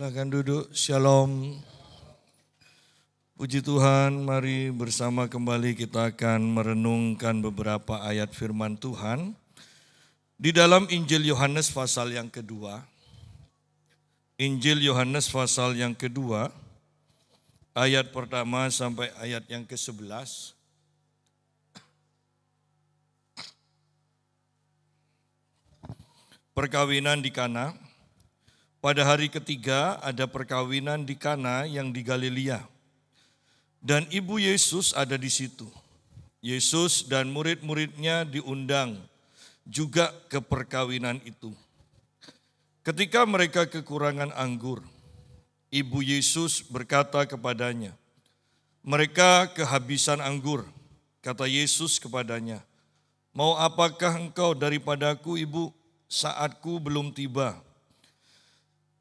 Silakan duduk, shalom. Puji Tuhan, mari bersama kembali kita akan merenungkan beberapa ayat firman Tuhan di dalam Injil Yohanes pasal yang kedua. Injil Yohanes pasal yang kedua, ayat pertama sampai ayat yang ke-11. Perkawinan di Kana. Pada hari ketiga ada perkawinan di Kana yang di Galilea. Dan ibu Yesus ada di situ. Yesus dan murid-muridnya diundang juga ke perkawinan itu. Ketika mereka kekurangan anggur, ibu Yesus berkata kepadanya, "Mereka kehabisan anggur." Kata Yesus kepadanya, "Mau apakah engkau daripadaku, ibu? Saatku belum tiba."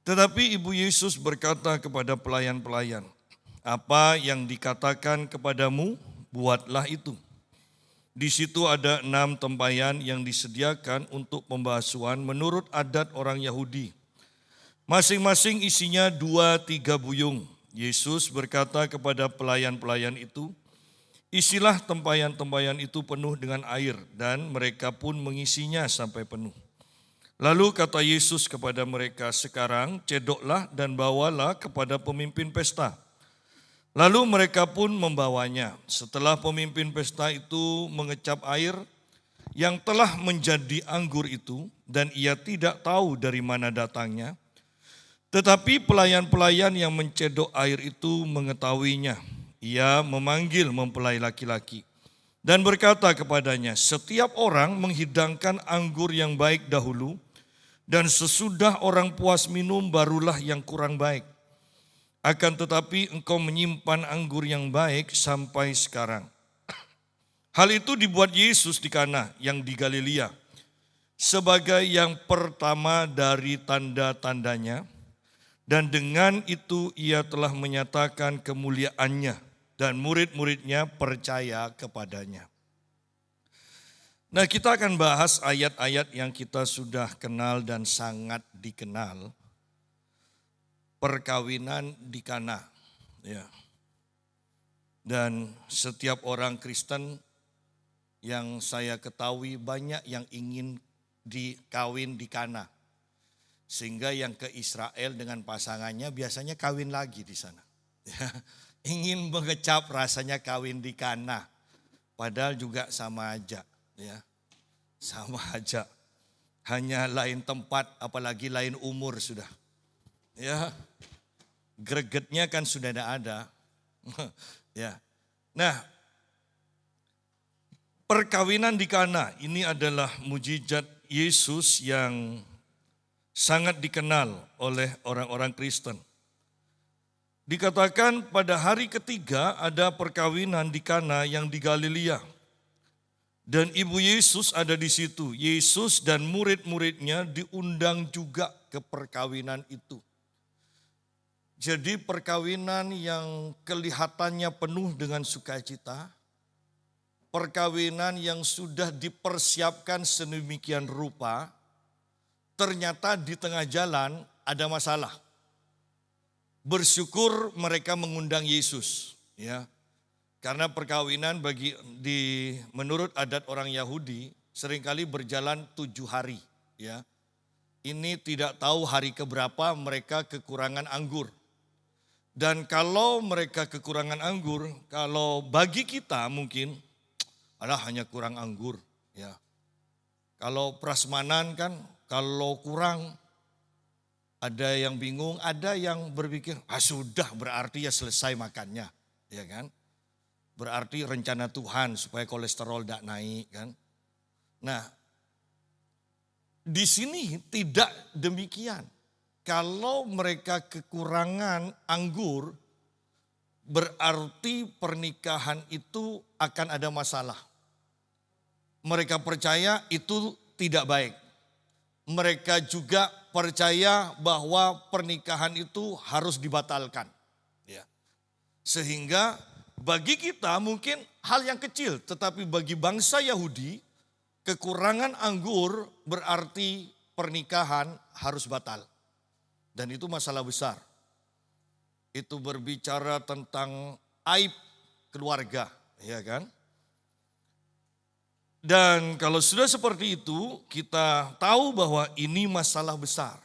Tetapi ibu Yesus berkata kepada pelayan-pelayan, "Apa yang dikatakan kepadamu, buatlah itu." Di situ ada 6 tempayan yang disediakan untuk pembasuhan menurut adat orang Yahudi. Masing-masing isinya 2-3 buyung. Yesus berkata kepada pelayan-pelayan itu, "Isilah tempayan-tempayan itu penuh dengan air," dan mereka pun mengisinya sampai penuh. Lalu kata Yesus kepada mereka, "Sekarang cedoklah dan bawalah kepada pemimpin pesta." Lalu mereka pun membawanya. Setelah pemimpin pesta itu mengecap air yang telah menjadi anggur itu, dan ia tidak tahu dari mana datangnya, tetapi pelayan-pelayan yang mencedok air itu mengetahuinya. Ia memanggil mempelai laki-laki dan berkata kepadanya, "Setiap orang menghidangkan anggur yang baik dahulu, dan sesudah orang puas minum barulah yang kurang baik. Akan tetapi engkau menyimpan anggur yang baik sampai sekarang." Hal itu dibuat Yesus di Kana yang di Galilea sebagai yang pertama dari tanda-tandanya, dan dengan itu ia telah menyatakan kemuliaannya dan murid-muridnya percaya kepadanya. Nah, kita akan bahas ayat-ayat yang kita sudah kenal dan sangat dikenal. Perkawinan di Kana. Ya. Dan setiap orang Kristen yang saya ketahui banyak yang ingin dikawin di Kana. Sehingga yang ke Israel dengan pasangannya biasanya kawin lagi di sana. Ya. Ingin mengecap rasanya kawin di Kana. Padahal juga sama aja. Ya, sama aja, hanya lain tempat, apalagi lain umur sudah. Ya, gregetnya kan sudah tidak ada. Ya, nah, perkawinan di Kana ini adalah mujizat Yesus yang sangat dikenal oleh orang-orang Kristen. Dikatakan pada hari ketiga ada perkawinan di Kana yang di Galilea. Dan ibu Yesus ada di situ. Yesus dan murid-muridnya diundang juga ke perkawinan itu. Jadi perkawinan yang kelihatannya penuh dengan sukacita. Perkawinan yang sudah dipersiapkan sedemikian rupa. Ternyata di tengah jalan ada masalah. Bersyukur mereka mengundang Yesus. Ya. Karena perkawinan menurut adat orang Yahudi seringkali berjalan 7 hari. Ya. Ini tidak tahu hari keberapa mereka kekurangan anggur. Dan kalau mereka kekurangan anggur, kalau bagi kita mungkin, hanya kurang anggur. Ya. Kalau prasmanan kan, kalau kurang, ada yang bingung, ada yang berpikir, sudah berarti ya selesai makannya. Ya kan? Berarti rencana Tuhan supaya kolesterol tidak naik kan. Nah, di sini tidak demikian. Kalau mereka kekurangan anggur, berarti pernikahan itu akan ada masalah. Mereka percaya itu tidak baik. Mereka juga percaya bahwa pernikahan itu harus dibatalkan. Ya. Sehingga bagi kita mungkin hal yang kecil, tetapi bagi bangsa Yahudi, kekurangan anggur berarti pernikahan harus batal. Dan itu masalah besar. itu berbicara tentang aib keluarga, ya kan? Dan kalau sudah seperti itu, kita tahu bahwa ini masalah besar.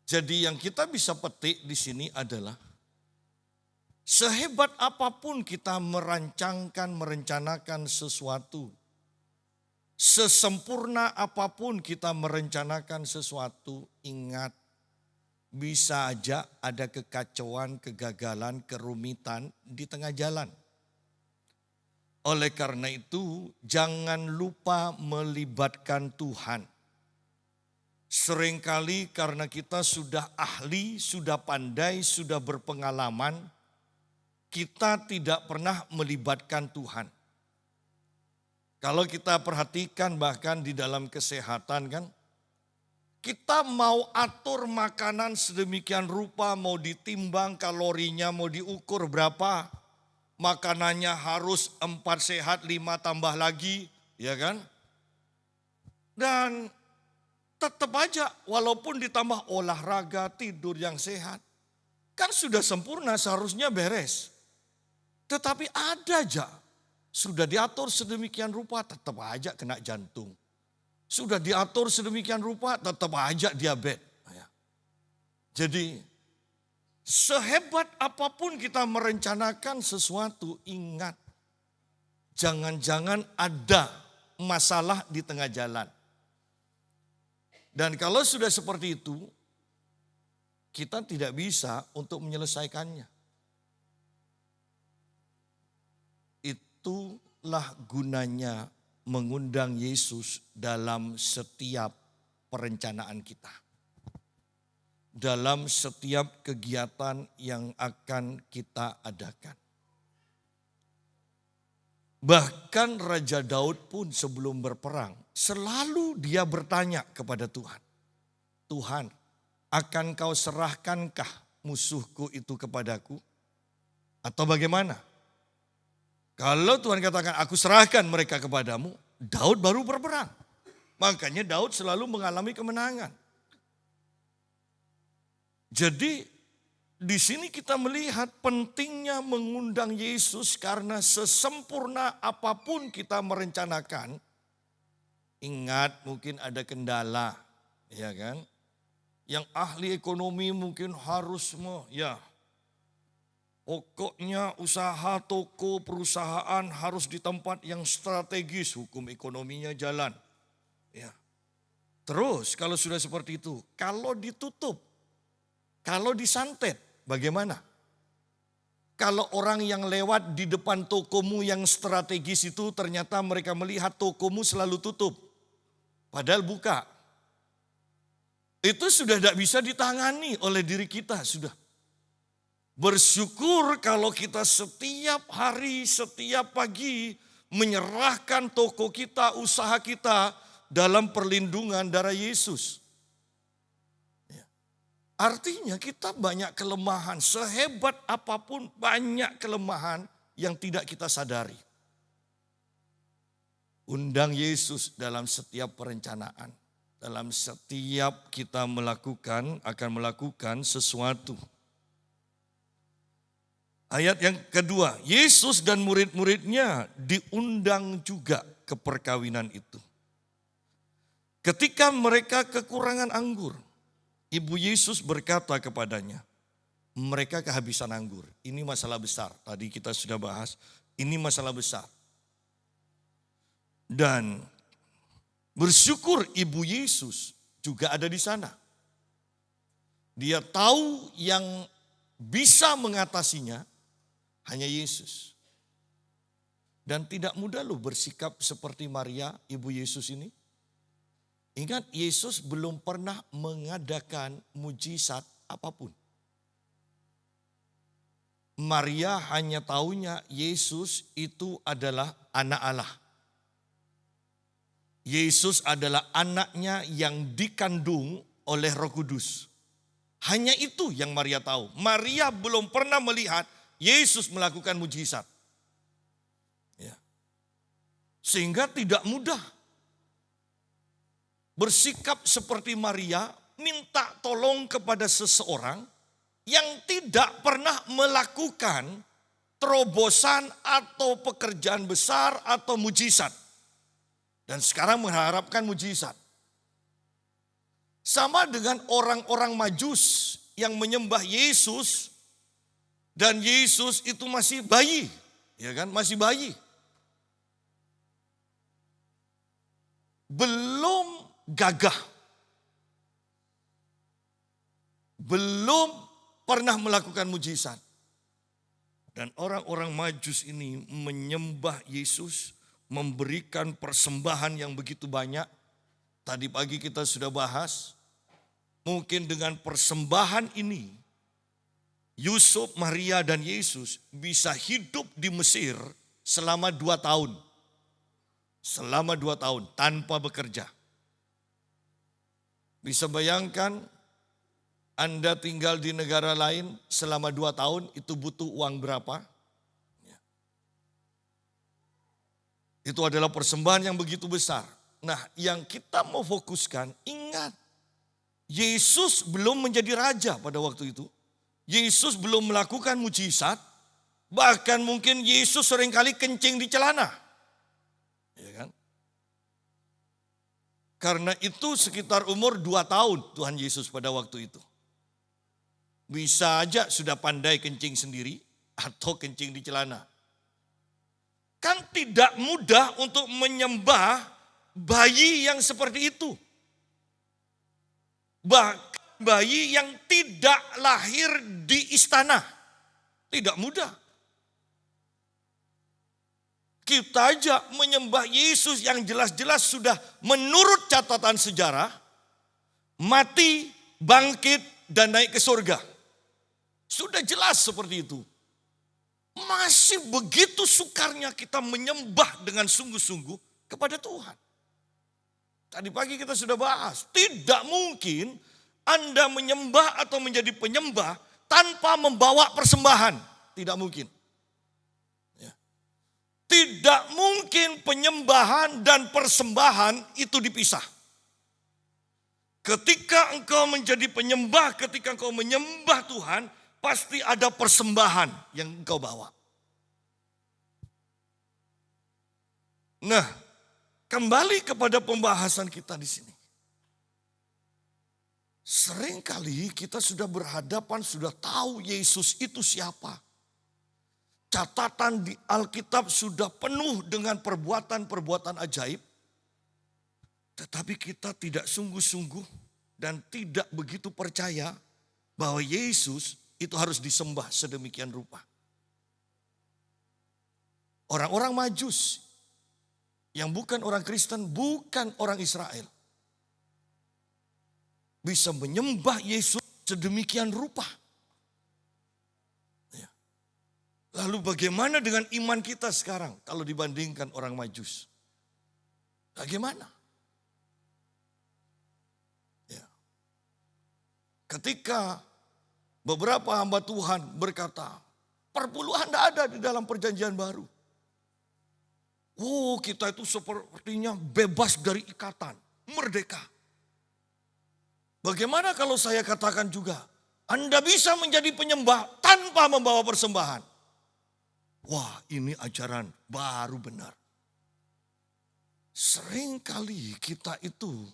Jadi yang kita bisa petik di sini adalah sehebat apapun kita merencanakan sesuatu, sesempurna apapun kita merencanakan sesuatu, ingat bisa aja ada kekacauan, kegagalan, kerumitan di tengah jalan. Oleh karena itu, jangan lupa melibatkan Tuhan. Seringkali karena kita sudah ahli, sudah pandai, sudah berpengalaman, kita tidak pernah melibatkan Tuhan. Kalau kita perhatikan bahkan di dalam kesehatan kan, kita mau atur makanan sedemikian rupa, mau ditimbang kalorinya, mau diukur berapa, makanannya harus 4 sehat 5 tambah lagi, ya kan? Dan tetap aja walaupun ditambah olahraga, tidur yang sehat, kan sudah sempurna seharusnya beres. Tetapi ada aja, sudah diatur sedemikian rupa tetap aja kena jantung. Sudah diatur sedemikian rupa tetap aja diabetes. Jadi sehebat apapun kita merencanakan sesuatu, ingat jangan-jangan ada masalah di tengah jalan. Dan kalau sudah seperti itu, kita tidak bisa untuk menyelesaikannya. Itulah gunanya mengundang Yesus dalam setiap perencanaan kita. Dalam setiap kegiatan yang akan kita adakan. Bahkan Raja Daud pun sebelum berperang, selalu dia bertanya kepada Tuhan. Tuhan, akan kau serahkankah musuhku itu kepadaku? Atau bagaimana? Kalau Tuhan katakan aku serahkan mereka kepadamu, Daud baru berperang. Makanya Daud selalu mengalami kemenangan. Jadi di sini kita melihat pentingnya mengundang Yesus karena sesempurna apapun kita merencanakan, ingat mungkin ada kendala, ya kan? Yang ahli ekonomi mungkin harus pokoknya usaha toko perusahaan harus di tempat yang strategis, hukum ekonominya jalan. Ya. Terus kalau sudah seperti itu, kalau ditutup, kalau disantet, bagaimana? Kalau orang yang lewat di depan tokomu yang strategis itu ternyata mereka melihat tokomu selalu tutup, padahal buka. Itu sudah tidak bisa ditangani oleh diri kita, sudah. Bersyukur kalau kita setiap hari, setiap pagi menyerahkan toko kita, usaha kita dalam perlindungan darah Yesus. Artinya kita banyak kelemahan, sehebat apapun banyak kelemahan yang tidak kita sadari. Undang Yesus dalam setiap perencanaan, dalam setiap kita akan melakukan sesuatu. Ayat yang kedua, Yesus dan murid-muridnya diundang juga ke perkawinan itu. Ketika mereka kekurangan anggur, Ibu Yesus berkata kepadanya, mereka kehabisan anggur. Ini masalah besar, tadi kita sudah bahas, ini masalah besar. Dan bersyukur Ibu Yesus juga ada di sana. Dia tahu yang bisa mengatasinya hanya Yesus. Dan tidak mudah loh bersikap seperti Maria, ibu Yesus ini. Ingat, Yesus belum pernah mengadakan mujizat apapun. Maria hanya taunya Yesus itu adalah anak Allah. Yesus adalah anaknya yang dikandung oleh Roh Kudus. Hanya itu yang Maria tahu. Maria belum pernah melihat Yesus melakukan mujizat. Ya. Sehingga tidak mudah bersikap seperti Maria, minta tolong kepada seseorang yang tidak pernah melakukan terobosan atau pekerjaan besar atau mujizat. Dan sekarang mengharapkan mujizat. Sama dengan orang-orang Majus yang menyembah Yesus dan Yesus itu masih bayi, ya kan? Masih bayi. Belum gagah. Belum pernah melakukan mujizat. Dan orang-orang Majus ini menyembah Yesus, memberikan persembahan yang begitu banyak. Tadi pagi kita sudah bahas, mungkin dengan persembahan ini, Yusuf, Maria, dan Yesus bisa hidup di Mesir selama 2 tahun. Selama 2 tahun tanpa bekerja. Bisa bayangkan Anda tinggal di negara lain selama 2 tahun itu butuh uang berapa? Ya. Itu adalah persembahan yang begitu besar. Nah, yang kita mau fokuskan, ingat. Yesus belum menjadi raja pada waktu itu. Yesus belum melakukan mujizat. Bahkan mungkin Yesus seringkali kencing di celana. Ya kan? Karena itu sekitar umur 2 tahun Tuhan Yesus pada waktu itu. Bisa aja sudah pandai kencing sendiri atau kencing di celana. Kan tidak mudah untuk menyembah bayi yang seperti itu. Bahkan bayi yang tidak lahir di istana. Tidak mudah. Kita aja menyembah Yesus yang jelas-jelas sudah menurut catatan sejarah. Mati, bangkit, dan naik ke surga. Sudah jelas seperti itu. Masih begitu sukarnya kita menyembah dengan sungguh-sungguh kepada Tuhan. Tadi pagi kita sudah bahas. Tidak mungkin Anda menyembah atau menjadi penyembah tanpa membawa persembahan. Tidak mungkin. Ya. Tidak mungkin penyembahan dan persembahan itu dipisah. Ketika engkau menjadi penyembah, ketika engkau menyembah Tuhan, pasti ada persembahan yang engkau bawa. Nah, kembali kepada pembahasan kita di sini. Seringkali kita sudah berhadapan, sudah tahu Yesus itu siapa. Catatan di Alkitab sudah penuh dengan perbuatan-perbuatan ajaib. Tetapi kita tidak sungguh-sungguh dan tidak begitu percaya bahwa Yesus itu harus disembah sedemikian rupa. Orang-orang Majus yang bukan orang Kristen, bukan orang Israel, bisa menyembah Yesus sedemikian rupa. Ya. Lalu bagaimana dengan iman kita sekarang kalau dibandingkan orang Majus? Bagaimana? Ya. Ketika beberapa hamba Tuhan berkata, perpuluhan tidak ada di dalam perjanjian baru. Oh, kita itu sepertinya bebas dari ikatan, merdeka. Bagaimana kalau saya katakan juga, Anda bisa menjadi penyembah tanpa membawa persembahan? Wah, ini ajaran baru benar. Seringkali kita itu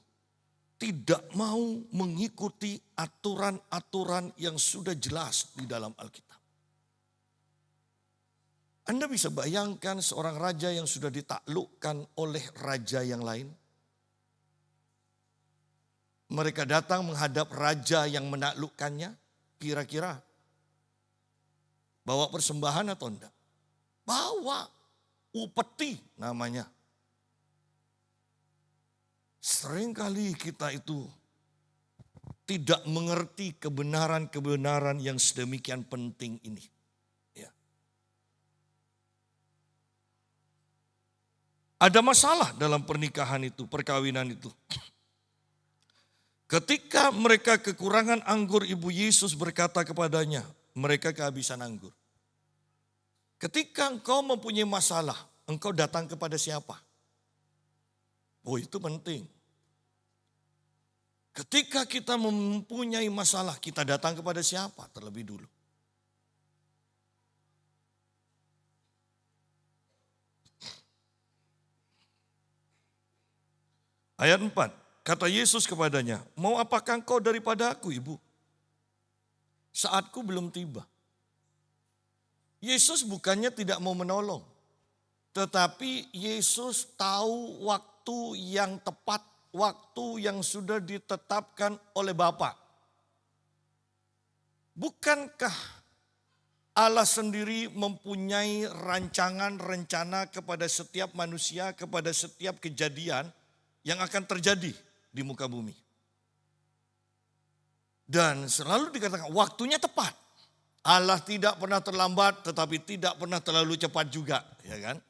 tidak mau mengikuti aturan-aturan yang sudah jelas di dalam Alkitab. Anda bisa bayangkan seorang raja yang sudah ditaklukkan oleh raja yang lain. Mereka datang menghadap raja yang menaklukkannya. Kira-kira bawa persembahan atau enggak? Bawa, upeti namanya. Seringkali kita itu tidak mengerti kebenaran-kebenaran yang sedemikian penting ini. Ya. Ada masalah dalam pernikahan itu, perkawinan itu. Ketika mereka kekurangan anggur, Ibu Yesus berkata kepadanya, mereka kehabisan anggur. Ketika engkau mempunyai masalah, engkau datang kepada siapa? Oh, itu penting. Ketika kita mempunyai masalah, kita datang kepada siapa terlebih dulu? Ayat 4, kata Yesus kepadanya, mau apakah engkau daripada aku, ibu? Saatku belum tiba. Yesus bukannya tidak mau menolong, tetapi Yesus tahu waktu yang tepat, waktu yang sudah ditetapkan oleh Bapa. Bukankah Allah sendiri mempunyai rancangan, rencana kepada setiap manusia, kepada setiap kejadian yang akan terjadi di muka bumi. Dan selalu dikatakan waktunya tepat. Allah tidak pernah terlambat tetapi tidak pernah terlalu cepat juga, ya kan?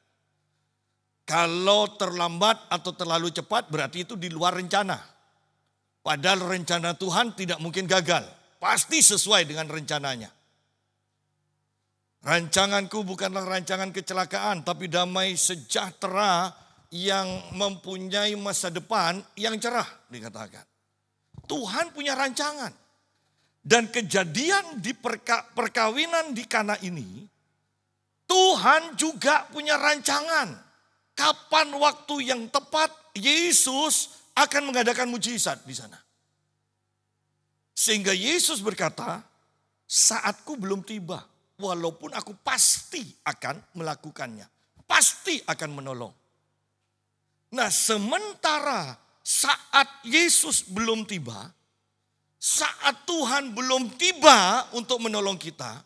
Kalau terlambat atau terlalu cepat berarti itu di luar rencana. Padahal rencana Tuhan tidak mungkin gagal, pasti sesuai dengan rencananya. Rancanganku bukanlah rancangan kecelakaan tapi damai sejahtera yang mempunyai masa depan yang cerah, dikatakan. Tuhan punya rancangan. Dan kejadian di perkawinan di Kana ini, Tuhan juga punya rancangan. Kapan waktu yang tepat Yesus akan mengadakan mujizat di sana. Sehingga Yesus berkata, saatku belum tiba. Walaupun aku pasti akan melakukannya. Pasti akan menolong. Nah, sementara saat Yesus belum tiba, saat Tuhan belum tiba untuk menolong kita,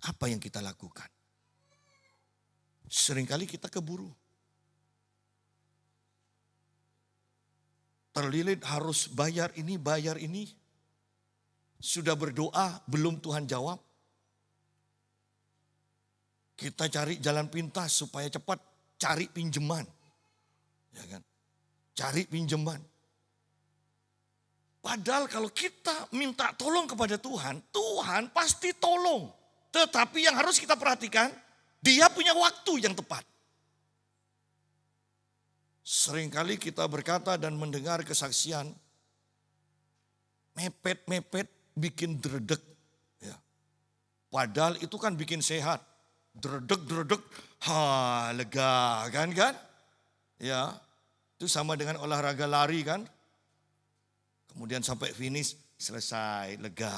apa yang kita lakukan? Seringkali kita keburu. Terlilit harus bayar ini, bayar ini. Sudah berdoa, belum Tuhan jawab. Kita cari jalan pintas supaya cepat, cari pinjaman. Ya kan? Cari pinjaman. Padahal kalau kita minta tolong kepada Tuhan, Tuhan pasti tolong. Tetapi yang harus kita perhatikan, Dia punya waktu yang tepat. Seringkali kita berkata dan mendengar kesaksian, mepet-mepet bikin dredeg. Ya. Padahal itu kan bikin sehat. Dredeg-dredeg, lega kan? Ya, itu sama dengan olahraga lari kan. Kemudian sampai finish, selesai, lega.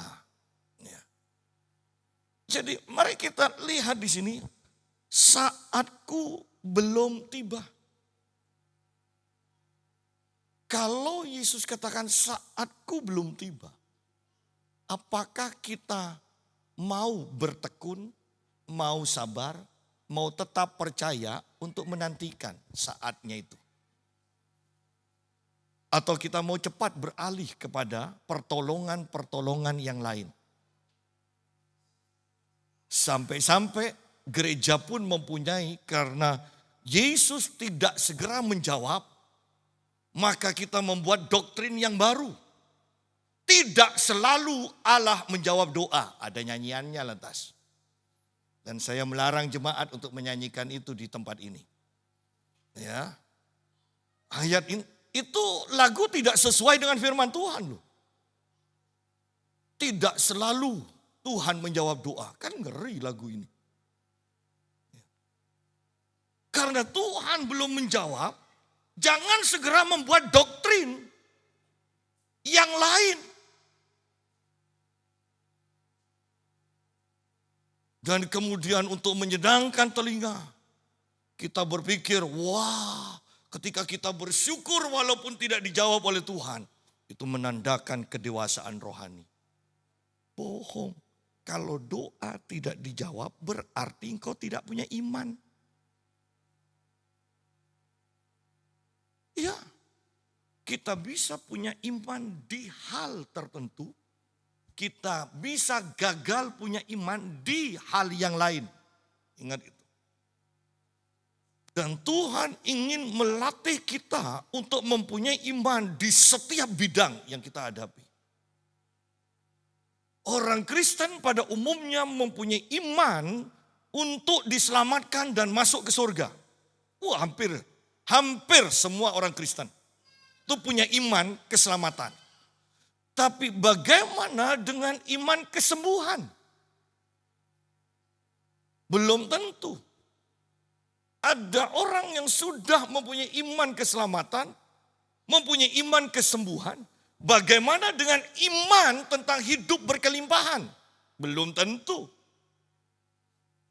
Ya. Jadi mari kita lihat di sini, saatku belum tiba. Kalau Yesus katakan saatku belum tiba, apakah kita mau bertekun, mau sabar, mau tetap percaya untuk menantikan saatnya itu? Atau kita mau cepat beralih kepada pertolongan-pertolongan yang lain? Sampai-sampai gereja pun mempunyai, karena Yesus tidak segera menjawab, maka kita membuat doktrin yang baru. Tidak selalu Allah menjawab doa, ada nyanyiannya lantas. Dan saya melarang jemaat untuk menyanyikan itu di tempat ini. Ya. Ayat ini, itu lagu tidak sesuai dengan firman Tuhan loh. Tidak selalu Tuhan menjawab doa. Kan ngeri lagu ini. Karena Tuhan belum menjawab, jangan segera membuat doktrin yang lain. Dan kemudian untuk menyenangkan telinga, kita berpikir, wah, ketika kita bersyukur walaupun tidak dijawab oleh Tuhan, itu menandakan kedewasaan rohani. Bohong. Kalau doa tidak dijawab berarti engkau tidak punya iman. Ya, kita bisa punya iman di hal tertentu. Kita bisa gagal punya iman di hal yang lain. Ingat itu. Dan Tuhan ingin melatih kita untuk mempunyai iman di setiap bidang yang kita hadapi. Orang Kristen pada umumnya mempunyai iman untuk diselamatkan dan masuk ke surga. Wah, hampir semua orang Kristen itu punya iman keselamatan. Tapi bagaimana dengan iman kesembuhan? Belum tentu. Ada orang yang sudah mempunyai iman keselamatan, mempunyai iman kesembuhan. Bagaimana dengan iman tentang hidup berkelimpahan? Belum tentu.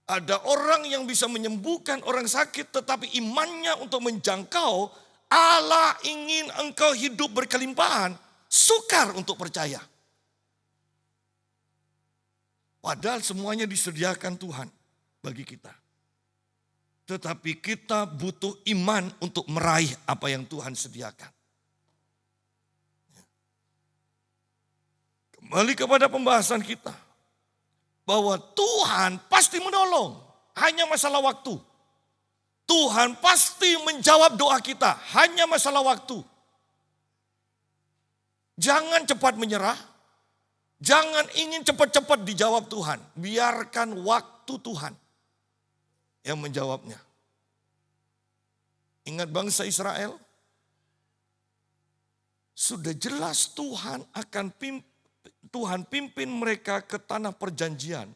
Ada orang yang bisa menyembuhkan orang sakit, tetapi imannya untuk menjangkau Allah ingin engkau hidup berkelimpahan, sukar untuk percaya. Padahal semuanya disediakan Tuhan bagi kita. Tetapi kita butuh iman untuk meraih apa yang Tuhan sediakan. Kembali kepada pembahasan kita. Bahwa Tuhan pasti menolong, hanya masalah waktu. Tuhan pasti menjawab doa kita, hanya masalah waktu. Jangan cepat menyerah, jangan ingin cepat-cepat dijawab Tuhan. Biarkan waktu Tuhan yang menjawabnya. Ingat bangsa Israel? Sudah jelas Tuhan pimpin mereka ke tanah perjanjian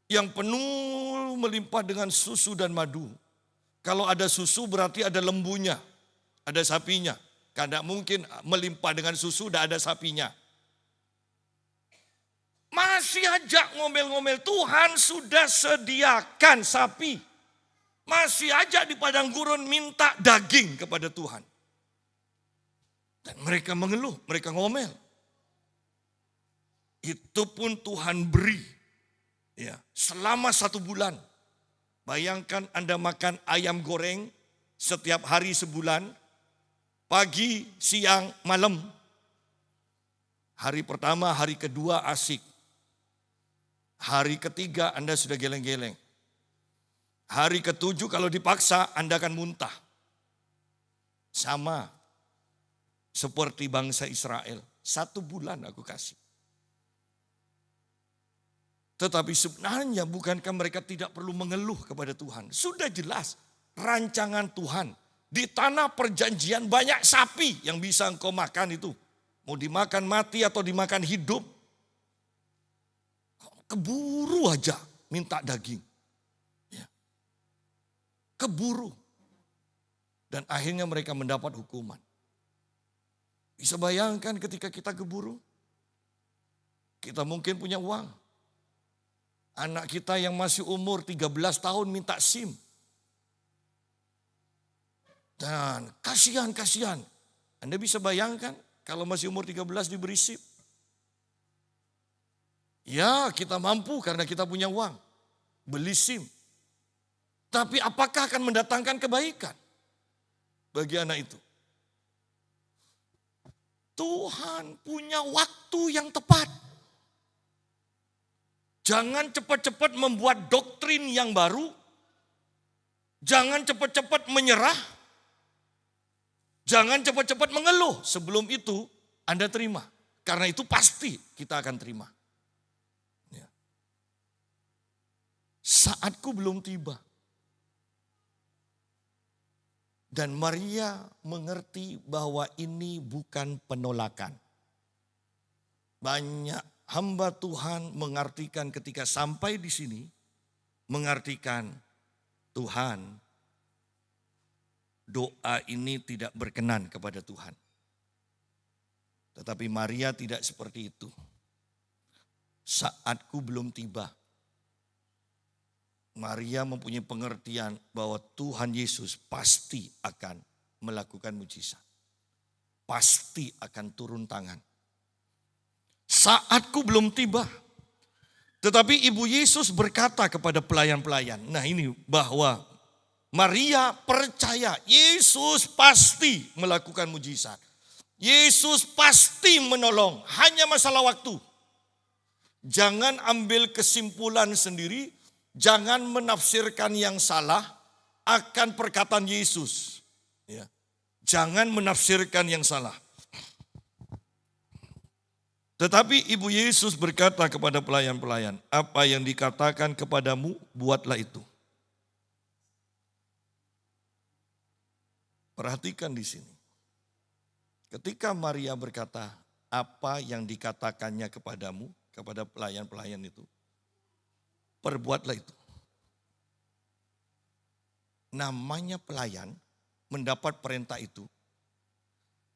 yang penuh melimpah dengan susu dan madu. Kalau ada susu berarti ada lembunya, ada sapinya. Karena mungkin melimpah dengan susu dan ada sapinya. Masih aja ngomel-ngomel, Tuhan sudah sediakan sapi. Masih aja di padang gurun minta daging kepada Tuhan. Dan mereka mengeluh, mereka ngomel. Itu pun Tuhan beri ya, selama 1 bulan. Bayangkan Anda makan ayam goreng setiap hari sebulan. Pagi, siang, malam. Hari pertama, hari kedua asik. Hari ketiga Anda sudah geleng-geleng. Hari ketujuh kalau dipaksa Anda akan muntah. Sama seperti bangsa Israel. 1 bulan aku kasih. Tetapi sebenarnya bukankah mereka tidak perlu mengeluh kepada Tuhan? Sudah jelas rancangan Tuhan. Di tanah perjanjian banyak sapi yang bisa engkau makan itu. Mau dimakan mati atau dimakan hidup. Keburu aja minta daging. Ya. Keburu. Dan akhirnya mereka mendapat hukuman. Bisa bayangkan ketika kita keburu. Kita mungkin punya uang. Anak kita yang masih umur 13 tahun minta SIM. Dan kasihan. Anda bisa bayangkan kalau masih umur 13 diberi SIM. Ya kita mampu karena kita punya uang. Beli SIM. Tapi apakah akan mendatangkan kebaikan bagi anak itu? Tuhan punya waktu yang tepat. Jangan cepat-cepat membuat doktrin yang baru. Jangan cepat-cepat menyerah. Jangan cepat-cepat mengeluh. Sebelum itu Anda terima. Karena itu pasti kita akan terima. Ya. Saatku belum tiba. Dan Maria mengerti bahwa ini bukan penolakan. Banyak hamba Tuhan mengartikan ketika sampai di sini, mengartikan Tuhan, doa ini tidak berkenan kepada Tuhan. Tetapi Maria tidak seperti itu. Saatku belum tiba. Maria mempunyai pengertian bahwa Tuhan Yesus pasti akan melakukan mujizat. Pasti akan turun tangan. Saatku belum tiba. Tetapi Ibu Yesus berkata kepada pelayan-pelayan. Nah ini bahwa Maria percaya Yesus pasti melakukan mujizat. Yesus pasti menolong. Hanya masalah waktu. Jangan ambil kesimpulan sendiri. Jangan menafsirkan yang salah akan perkataan Yesus. Ya. Jangan menafsirkan yang salah. Tetapi Ibu Yesus berkata kepada pelayan-pelayan, apa yang dikatakan kepadamu, buatlah itu. Perhatikan di sini. Ketika Maria berkata, apa yang dikatakannya kepadamu, kepada pelayan-pelayan itu, perbuatlah itu. Namanya pelayan mendapat perintah itu,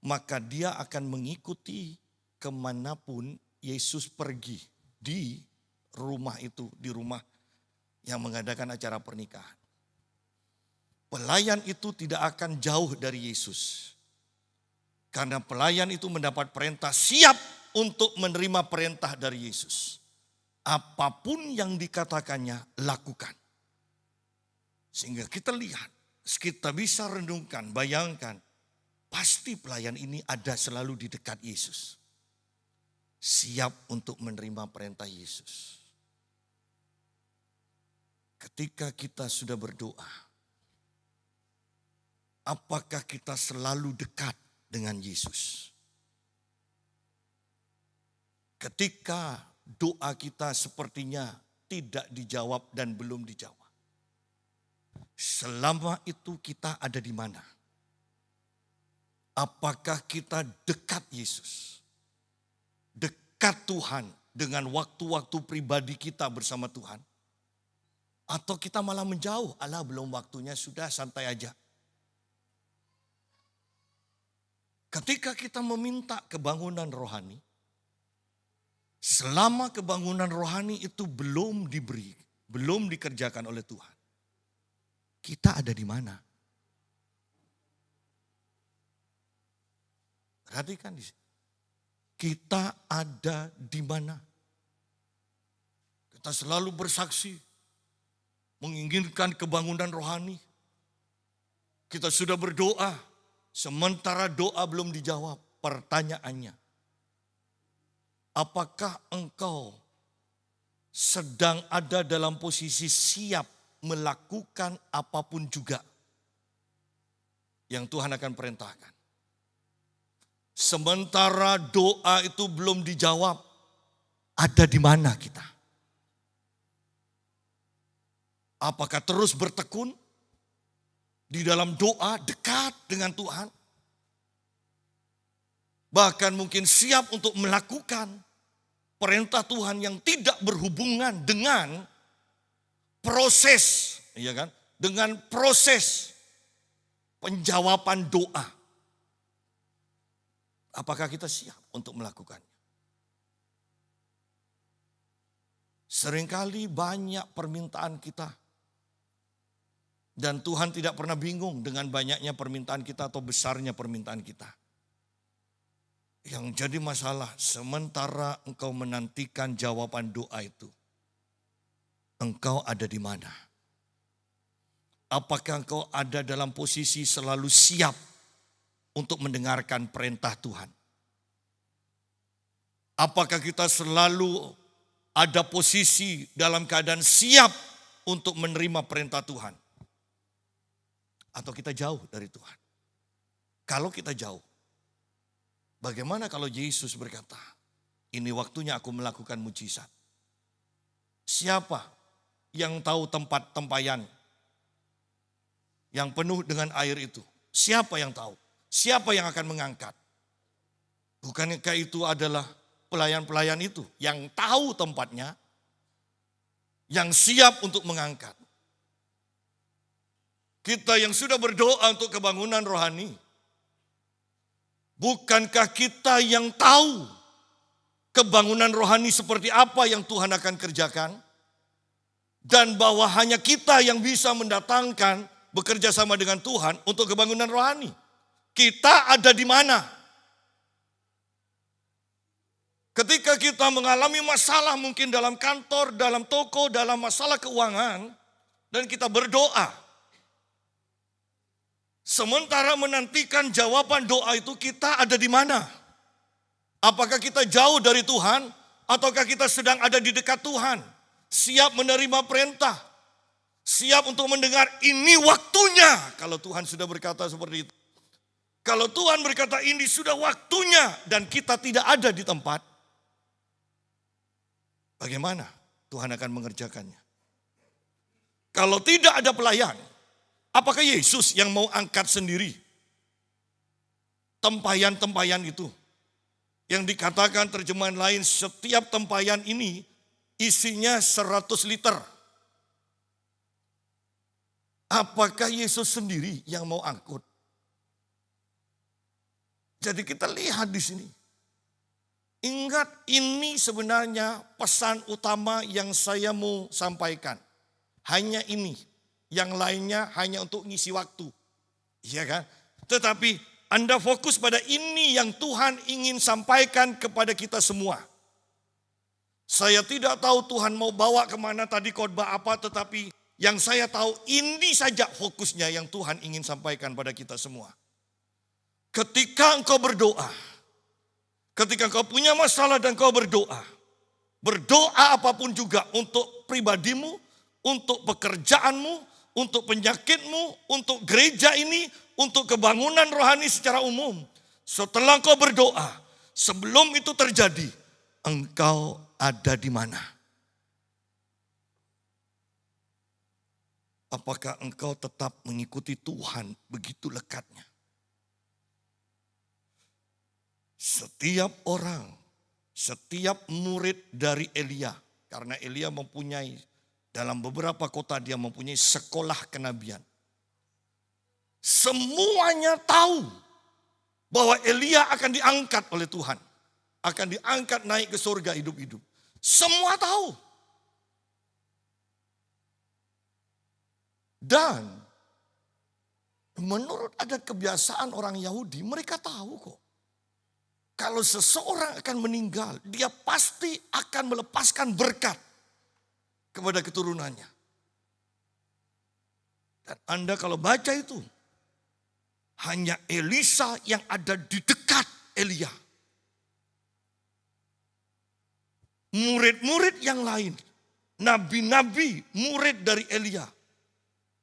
maka dia akan mengikuti kemanapun Yesus pergi di rumah itu, di rumah yang mengadakan acara pernikahan. Pelayan itu tidak akan jauh dari Yesus. Karena pelayan itu mendapat perintah, siap untuk menerima perintah dari Yesus. Apapun yang dikatakannya, lakukan. Sehingga kita lihat, kita bisa renungkan, bayangkan, pasti pelayan ini ada selalu di dekat Yesus. Siap untuk menerima perintah Yesus. Ketika kita sudah berdoa, apakah kita selalu dekat dengan Yesus? Ketika doa kita sepertinya tidak dijawab dan belum dijawab, selama itu kita ada di mana? Apakah kita dekat Yesus? Dekat Tuhan dengan waktu-waktu pribadi kita bersama Tuhan? Atau kita malah menjauh, Allah belum waktunya, sudah santai aja. Ketika kita meminta kebangunan rohani, selama kebangunan rohani itu belum diberi, belum dikerjakan oleh Tuhan, kita ada di mana? Perhatikan di sini. Kita ada di mana? Kita selalu bersaksi, menginginkan kebangunan rohani. Kita sudah berdoa, sementara doa belum dijawab. Pertanyaannya, apakah engkau sedang ada dalam posisi siap melakukan apapun juga yang Tuhan akan perintahkan? Sementara doa itu belum dijawab, ada di mana kita? Apakah terus bertekun di dalam doa dekat dengan Tuhan? Bahkan mungkin siap untuk melakukan perintah Tuhan yang tidak berhubungan dengan proses, ya kan? Dengan proses penjawaban doa. Apakah kita siap untuk melakukannya? Seringkali banyak permintaan kita. Dan Tuhan tidak pernah bingung dengan banyaknya permintaan kita atau besarnya permintaan kita. Yang jadi masalah, sementara engkau menantikan jawaban doa itu, engkau ada di mana? Apakah engkau ada dalam posisi selalu siap untuk mendengarkan perintah Tuhan? Apakah kita selalu ada posisi dalam keadaan siap untuk menerima perintah Tuhan? Atau kita jauh dari Tuhan? Kalau kita jauh, bagaimana kalau Yesus berkata, ini waktunya aku melakukan mujizat? Siapa yang tahu tempat tempayan yang penuh dengan air itu? Siapa yang tahu? Siapa yang akan mengangkat? Bukankah itu adalah pelayan-pelayan itu yang tahu tempatnya, yang siap untuk mengangkat? Kita yang sudah berdoa untuk kebangunan rohani, bukankah kita yang tahu kebangunan rohani seperti apa yang Tuhan akan kerjakan? Dan bahwa hanya kita yang bisa mendatangkan, bekerja sama dengan Tuhan untuk kebangunan rohani. Kita ada di mana? Ketika kita mengalami masalah mungkin dalam kantor, dalam toko, dalam masalah keuangan, dan kita berdoa. Sementara menantikan jawaban doa itu, kita ada di mana? Apakah kita jauh dari Tuhan? Ataukah kita sedang ada di dekat Tuhan? Siap menerima perintah. Siap untuk mendengar, ini waktunya. Kalau Tuhan sudah berkata seperti itu. Kalau Tuhan berkata ini sudah waktunya dan kita tidak ada di tempat, bagaimana Tuhan akan mengerjakannya? Kalau tidak ada pelayan, apakah Yesus yang mau angkat sendiri tempayan-tempayan itu. Yang dikatakan terjemahan lain, setiap tempayan ini isinya 100 liter. Apakah Yesus sendiri yang mau angkut? Jadi kita lihat di sini. Ingat, ini sebenarnya pesan utama yang saya mau sampaikan. Hanya ini. Yang lainnya hanya untuk ngisi waktu. Iya kan? Tetapi Anda fokus pada ini yang Tuhan ingin sampaikan kepada kita semua. Saya tidak tahu Tuhan mau bawa kemana tadi khotbah apa, tetapi yang saya tahu ini saja fokusnya yang Tuhan ingin sampaikan pada kita semua. Ketika engkau berdoa, ketika engkau punya masalah dan engkau berdoa, berdoa apapun juga untuk pribadimu, untuk pekerjaanmu, untuk penyakitmu, untuk gereja ini, untuk kebangunan rohani secara umum. Setelah engkau berdoa, sebelum itu terjadi, engkau ada di mana? Apakah engkau tetap mengikuti Tuhan begitu lekatnya? Setiap orang, setiap murid dari Elia, karena Elia mempunyai, dalam beberapa kota dia mempunyai sekolah kenabian. Semuanya tahu bahwa Elia akan diangkat oleh Tuhan. Akan diangkat naik ke surga hidup-hidup. Semua tahu. Dan menurut adat kebiasaan orang Yahudi, mereka tahu kok. Kalau seseorang akan meninggal, dia pasti akan melepaskan berkat kepada keturunannya. Dan Anda kalau baca itu, hanya Elisa yang ada di dekat Elia. Murid-murid yang lain, nabi-nabi murid dari Elia.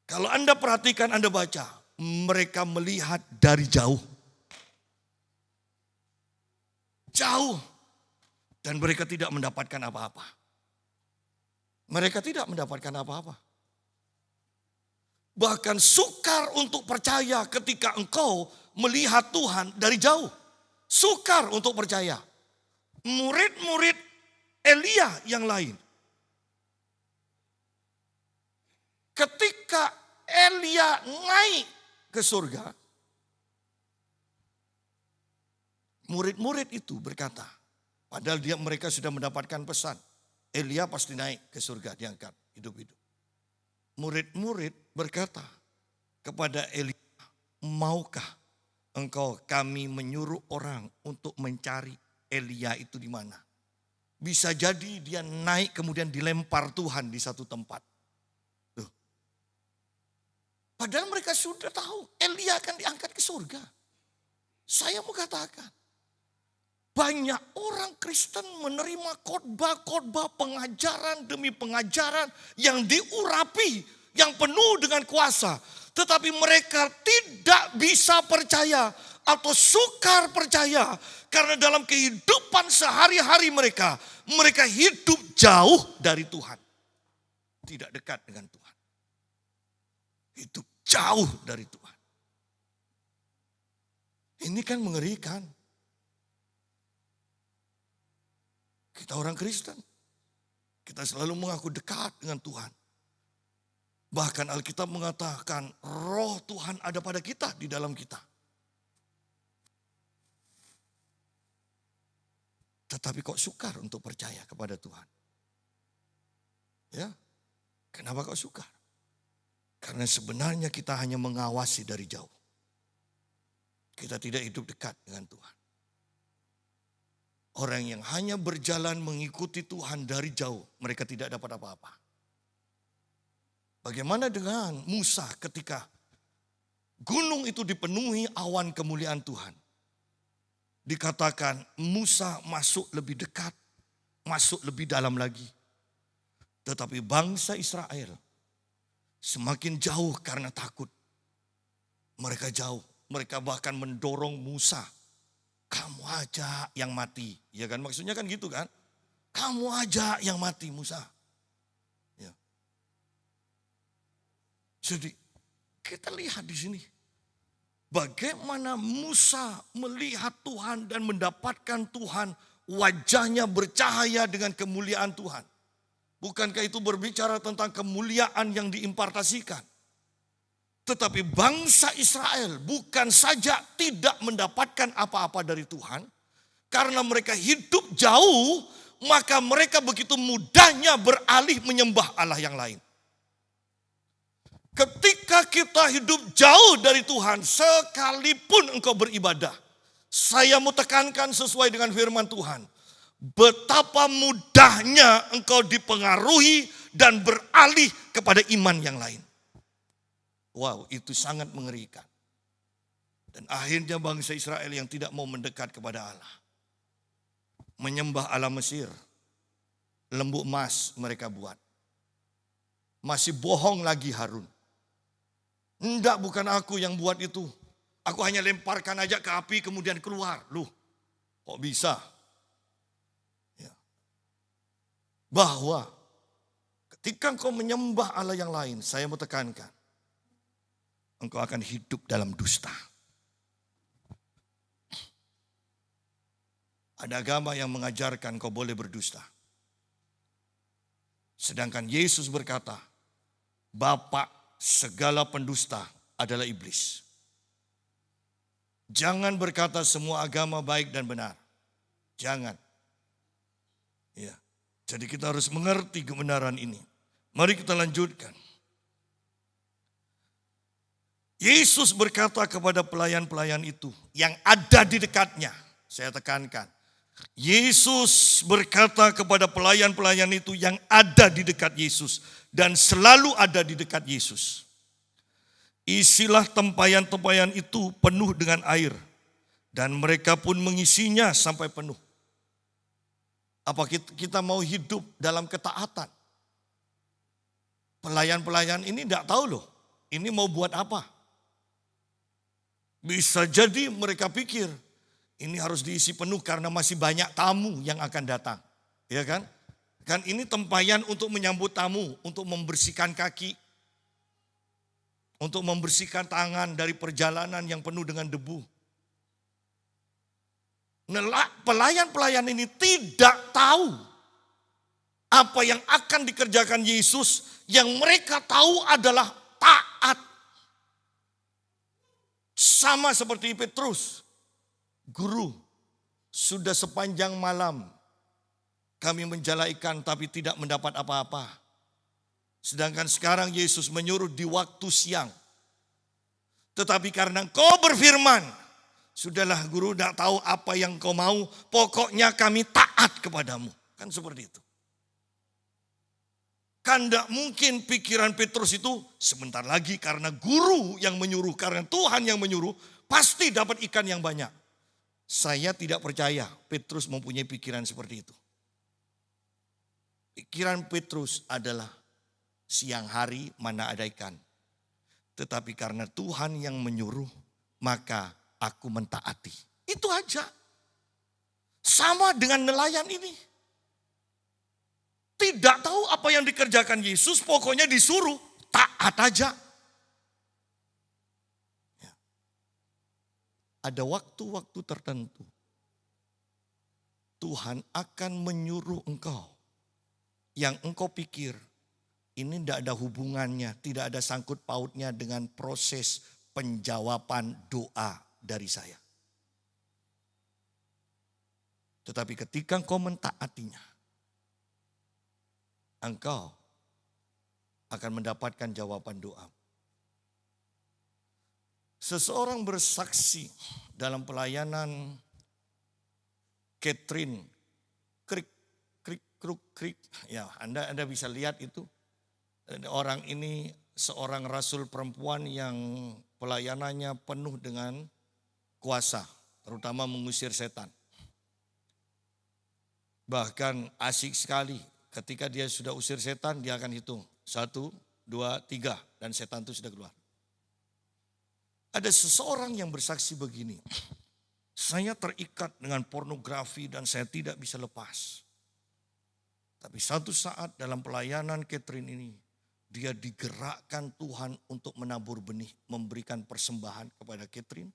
Kalau Anda perhatikan, Anda baca, mereka melihat dari jauh. Jauh. Dan mereka tidak mendapatkan apa-apa. Mereka tidak mendapatkan apa-apa. Bahkan sukar untuk percaya ketika engkau melihat Tuhan dari jauh. Sukar untuk percaya. Murid-murid Elia yang lain. Ketika Elia naik ke surga, murid-murid itu berkata, padahal mereka sudah mendapatkan pesan, Elia pasti naik ke surga, diangkat hidup-hidup. Murid-murid berkata kepada Elia, maukah engkau kami menyuruh orang untuk mencari Elia itu di mana? Bisa jadi dia naik kemudian dilempar Tuhan di satu tempat. Tuh. Padahal mereka sudah tahu Elia akan diangkat ke surga. Saya mau katakan, banyak orang Kristen menerima khotbah-khotbah, pengajaran demi pengajaran yang diurapi, yang penuh dengan kuasa. Tetapi mereka tidak bisa percaya atau sukar percaya. Karena dalam kehidupan sehari-hari mereka hidup jauh dari Tuhan. Tidak dekat dengan Tuhan. Hidup jauh dari Tuhan. Ini kan mengerikan. Kita orang Kristen, kita selalu mengaku dekat dengan Tuhan. Bahkan Alkitab mengatakan roh Tuhan ada pada kita, di dalam kita. Tetapi kok sukar untuk percaya kepada Tuhan? Ya, kenapa kok sukar? Karena sebenarnya kita hanya mengawasi dari jauh. Kita tidak hidup dekat dengan Tuhan. Orang yang hanya berjalan mengikuti Tuhan dari jauh, mereka tidak dapat apa-apa. Bagaimana dengan Musa ketika gunung itu dipenuhi awan kemuliaan Tuhan? Dikatakan Musa masuk lebih dekat, masuk lebih dalam lagi. Tetapi bangsa Israel semakin jauh karena takut. Mereka jauh, mereka bahkan mendorong Musa. Kamu aja yang mati, ya kan? Maksudnya kan gitu kan? Kamu aja yang mati, Musa. Ya. Jadi kita lihat di sini Bagaimana Musa melihat Tuhan dan mendapatkan Tuhan, wajahnya bercahaya dengan kemuliaan Tuhan. Bukankah itu berbicara tentang kemuliaan yang diimpartasikan? Tetapi bangsa Israel bukan saja tidak mendapatkan apa-apa dari Tuhan, karena mereka hidup jauh, maka mereka begitu mudahnya beralih menyembah Allah yang lain. Ketika kita hidup jauh dari Tuhan, sekalipun engkau beribadah, saya mau tekankan sesuai dengan firman Tuhan, betapa mudahnya engkau dipengaruhi dan beralih kepada iman yang lain. Wow, itu sangat mengerikan. Dan akhirnya bangsa Israel yang tidak mau mendekat kepada Allah, menyembah Allah Mesir, lembu emas mereka buat. Masih bohong lagi Harun. Enggak, bukan aku yang buat itu. Aku hanya lemparkan aja ke api kemudian keluar. Loh, kok bisa? Ya. Bahwa ketika engkau menyembah Allah yang lain, saya mau tekankan, engkau akan hidup dalam dusta. Ada agama yang mengajarkan kau boleh berdusta. Sedangkan Yesus berkata, Bapa segala pendusta adalah iblis. Jangan berkata semua agama baik dan benar. Jangan. Ya. Jadi kita harus mengerti kebenaran ini. Mari kita lanjutkan. Yesus berkata kepada pelayan-pelayan itu yang ada di dekatnya. Saya tekankan. Yesus berkata kepada pelayan-pelayan itu yang ada di dekat Yesus. Dan selalu ada di dekat Yesus. Isilah tempayan-tempayan itu penuh dengan air. Dan mereka pun mengisinya sampai penuh. Apa kita mau hidup dalam ketaatan? Pelayan-pelayan ini tidak tahu loh. Ini mau buat apa? Bisa jadi mereka pikir ini harus diisi penuh karena masih banyak tamu yang akan datang. Ya kan? Kan ini tempayan untuk menyambut tamu, untuk membersihkan kaki, untuk membersihkan tangan dari perjalanan yang penuh dengan debu. Pelayan-pelayan ini tidak tahu apa yang akan dikerjakan Yesus, yang mereka tahu adalah taat. Sama seperti Petrus, Guru, sudah sepanjang malam kami menjala ikan tapi tidak mendapat apa-apa. Sedangkan sekarang Yesus menyuruh di waktu siang. Tetapi karena kau berfirman, sudahlah Guru, tidak tahu apa yang kau mau, pokoknya kami taat kepadamu. Kan seperti itu. Kan tidak mungkin pikiran Petrus itu sebentar lagi karena Guru yang menyuruh, karena Tuhan yang menyuruh, pasti dapat ikan yang banyak. Saya tidak percaya Petrus mempunyai pikiran seperti itu. Pikiran Petrus adalah siang hari mana ada ikan. Tetapi karena Tuhan yang menyuruh, maka aku mentaati. Itu aja. Sama dengan nelayan ini. Tidak tahu apa yang dikerjakan Yesus, pokoknya disuruh taat aja. Ya. Ada waktu-waktu tertentu Tuhan akan menyuruh engkau yang engkau pikir ini tidak ada hubungannya, tidak ada sangkut pautnya dengan proses penjawaban doa dari saya. Tetapi ketika engkau mentaatinya, engkau akan mendapatkan jawaban doa. Seseorang bersaksi dalam pelayanan Catherine Krik, ya Anda bisa lihat itu. Orang ini seorang rasul perempuan yang pelayanannya penuh dengan kuasa, terutama mengusir setan. Bahkan asik sekali ketika dia sudah usir setan, dia akan hitung 1, 2, 3 dan setan itu sudah keluar. Ada seseorang yang bersaksi begini, saya terikat dengan pornografi dan saya tidak bisa lepas. Tapi satu saat dalam pelayanan Catherine ini, dia digerakkan Tuhan untuk menabur benih, memberikan persembahan kepada Catherine.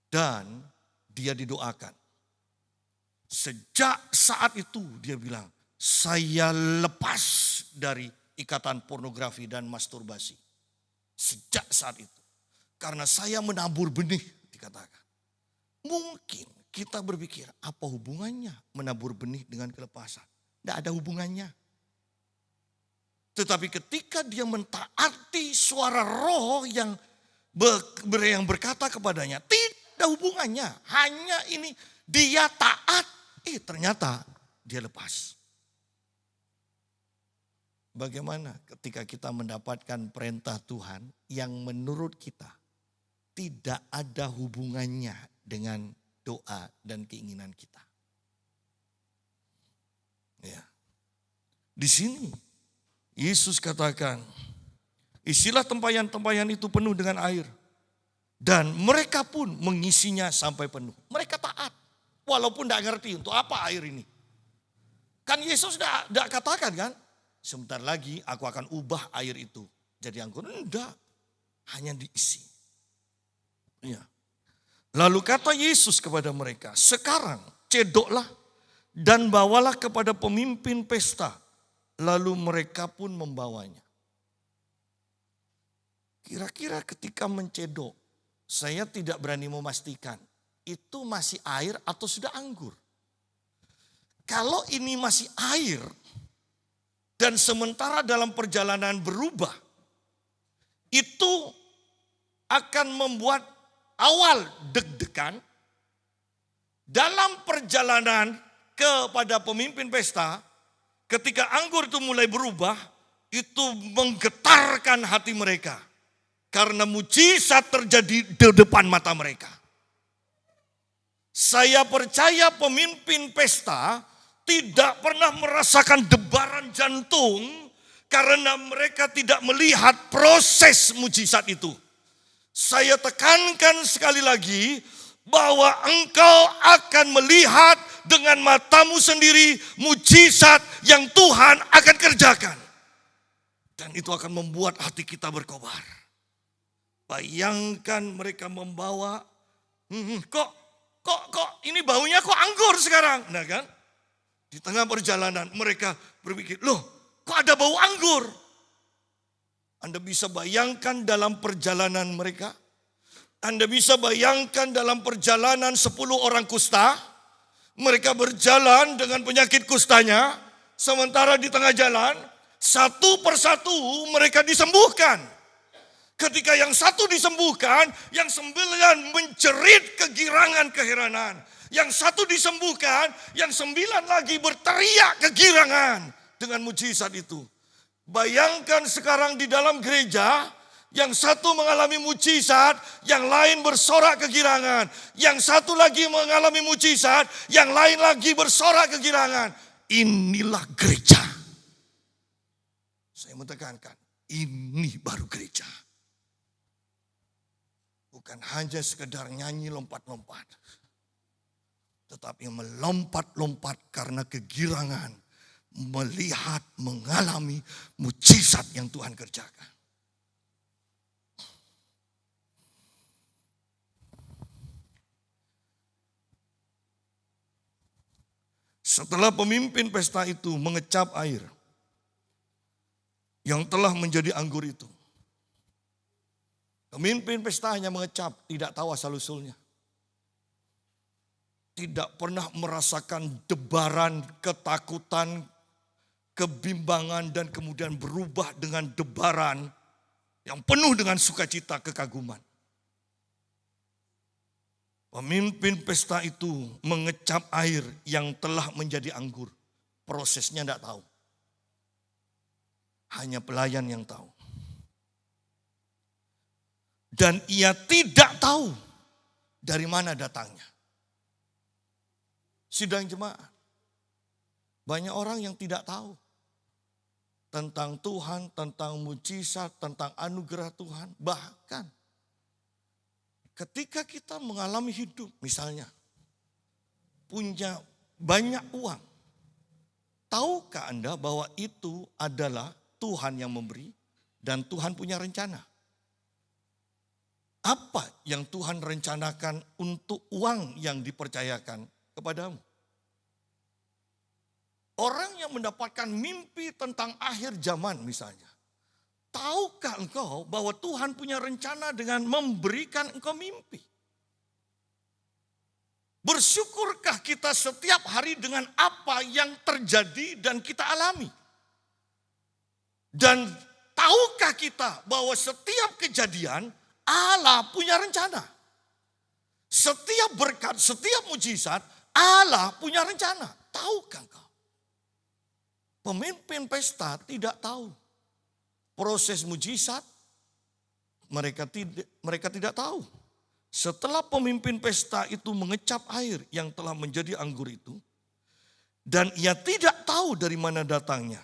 Dan dia didoakan. Sejak saat itu dia bilang, saya lepas dari ikatan pornografi dan masturbasi. Sejak saat itu. Karena saya menabur benih, dikatakan. Mungkin kita berpikir, apa hubungannya menabur benih dengan kelepasan? Tidak ada hubungannya. Tetapi ketika dia mentaati suara roh yang berkata kepadanya, tidak ada hubungannya. Hanya ini dia taat, ternyata dia lepas. Bagaimana ketika kita mendapatkan perintah Tuhan yang menurut kita tidak ada hubungannya dengan doa dan keinginan kita. Ya. Di sini Yesus katakan, isilah tempayan-tempayan itu penuh dengan air. Dan mereka pun mengisinya sampai penuh. Mereka taat. Walaupun tidak ngerti untuk apa air ini. Kan Yesus tidak katakan kan, sebentar lagi aku akan ubah air itu jadi anggur. Enggak, hanya diisi. Ya. Lalu kata Yesus kepada mereka, sekarang cedoklah dan bawalah kepada pemimpin pesta. Lalu mereka pun membawanya. Kira-kira ketika mencedok, saya tidak berani memastikan itu masih air atau sudah anggur. Kalau ini masih air dan sementara dalam perjalanan berubah, itu akan membuat awal deg-degan. Dalam perjalanan kepada pemimpin pesta, ketika anggur itu mulai berubah, itu menggetarkan hati mereka. Karena mujizat terjadi di depan mata mereka. Saya percaya pemimpin pesta tidak pernah merasakan debaran jantung karena mereka tidak melihat proses mujizat itu. Saya tekankan sekali lagi bahwa engkau akan melihat dengan matamu sendiri mujizat yang Tuhan akan kerjakan. Dan itu akan membuat hati kita berkobar. Bayangkan mereka membawa, kok ini baunya kok anggur sekarang. Nah kan, di tengah perjalanan mereka berpikir, loh kok ada bau anggur? Anda bisa bayangkan dalam perjalanan mereka. Anda bisa bayangkan dalam perjalanan 10 orang kusta. Mereka berjalan dengan penyakit kustanya. Sementara di tengah jalan, satu persatu mereka disembuhkan. Ketika yang satu disembuhkan, yang 9 menjerit kegirangan keheranan. Yang satu disembuhkan, yang 9 lagi berteriak kegirangan dengan mujizat itu. Bayangkan sekarang di dalam gereja, yang satu mengalami mujizat, yang lain bersorak kegirangan. Yang satu lagi mengalami mujizat, yang lain lagi bersorak kegirangan. Inilah gereja. Saya menekankan, ini baru gereja. Bukan hanya sekedar nyanyi lompat-lompat. Tetapi melompat-lompat karena kegirangan. Melihat, mengalami mujizat yang Tuhan kerjakan. Setelah pemimpin pesta itu mengecap air yang telah menjadi anggur itu. Pemimpin pesta hanya mengecap, tidak tahu asal-usulnya. Tidak pernah merasakan debaran, ketakutan, kebimbangan dan kemudian berubah dengan debaran yang penuh dengan sukacita, kekaguman. Pemimpin pesta itu mengecap air yang telah menjadi anggur. Prosesnya tidak tahu. Hanya pelayan yang tahu. Dan ia tidak tahu dari mana datangnya. Sidang jemaat. Banyak orang yang tidak tahu tentang Tuhan, tentang mujizat, tentang anugerah Tuhan. Bahkan ketika kita mengalami hidup, misalnya punya banyak uang. Tahukah Anda bahwa itu adalah Tuhan yang memberi dan Tuhan punya rencana. Apa yang Tuhan rencanakan untuk uang yang dipercayakan kepadamu? Orang yang mendapatkan mimpi tentang akhir zaman misalnya. Tahukah engkau bahwa Tuhan punya rencana dengan memberikan engkau mimpi? Bersyukurkah kita setiap hari dengan apa yang terjadi dan kita alami? Dan tahukah kita bahwa setiap kejadian Allah punya rencana? Setiap berkat, setiap mujizat Allah punya rencana. Tahukah engkau? Pemimpin pesta tidak tahu proses mujizat, mereka tidak tahu. Setelah pemimpin pesta itu mengecap air yang telah menjadi anggur itu, dan ia tidak tahu dari mana datangnya.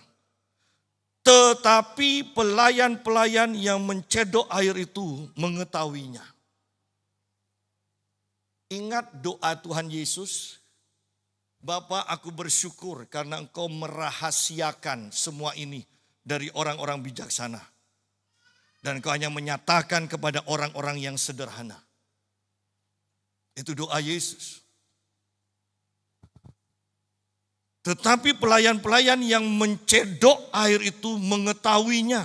Tetapi pelayan-pelayan yang mencedok air itu mengetahuinya. Ingat doa Tuhan Yesus, Bapa, aku bersyukur karena engkau merahasiakan semua ini dari orang-orang bijaksana. Dan engkau hanya menyatakan kepada orang-orang yang sederhana. Itu doa Yesus. Tetapi pelayan-pelayan yang mencedok air itu mengetahuinya.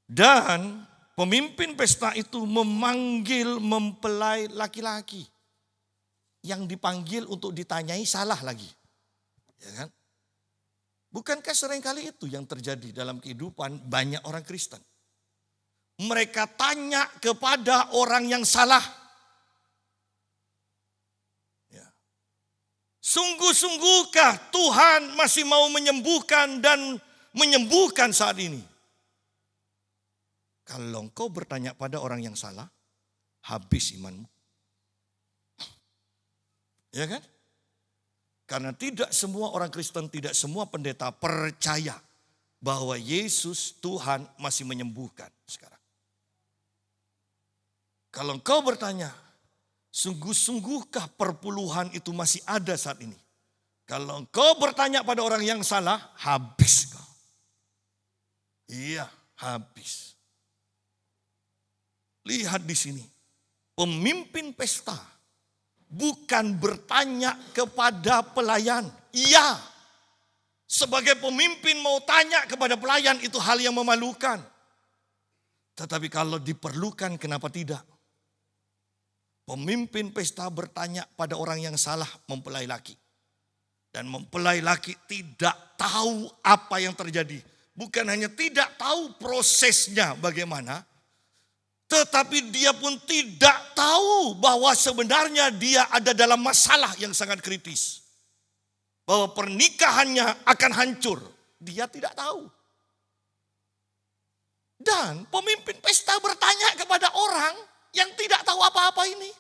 Dan pemimpin pesta itu memanggil mempelai laki-laki. Yang dipanggil untuk ditanyai salah lagi. Ya kan? Bukankah seringkali itu yang terjadi dalam kehidupan banyak orang Kristen? Mereka tanya kepada orang yang salah. Ya. Sungguh-sungguhkah Tuhan masih mau menyembuhkan dan menyembuhkan saat ini? Kalau engkau bertanya pada orang yang salah, habis imanmu. Ya kan? Karena tidak semua orang Kristen, tidak semua pendeta percaya bahwa Yesus Tuhan masih menyembuhkan sekarang. Kalau engkau bertanya, sungguh-sungguhkah perpuluhan itu masih ada saat ini? Kalau engkau bertanya pada orang yang salah, habis kau. Iya, habis. Lihat di sini, pemimpin pesta bukan bertanya kepada pelayan. Iya, sebagai pemimpin mau tanya kepada pelayan itu hal yang memalukan. Tetapi kalau diperlukan, kenapa tidak? Pemimpin pesta bertanya pada orang yang salah, mempelai laki. Dan mempelai laki tidak tahu apa yang terjadi. Bukan hanya tidak tahu prosesnya bagaimana, tetapi dia pun tidak tahu bahwa sebenarnya dia ada dalam masalah yang sangat kritis. Bahwa pernikahannya akan hancur. Dia tidak tahu. Dan pemimpin pesta bertanya kepada orang yang tidak tahu apa-apa ini.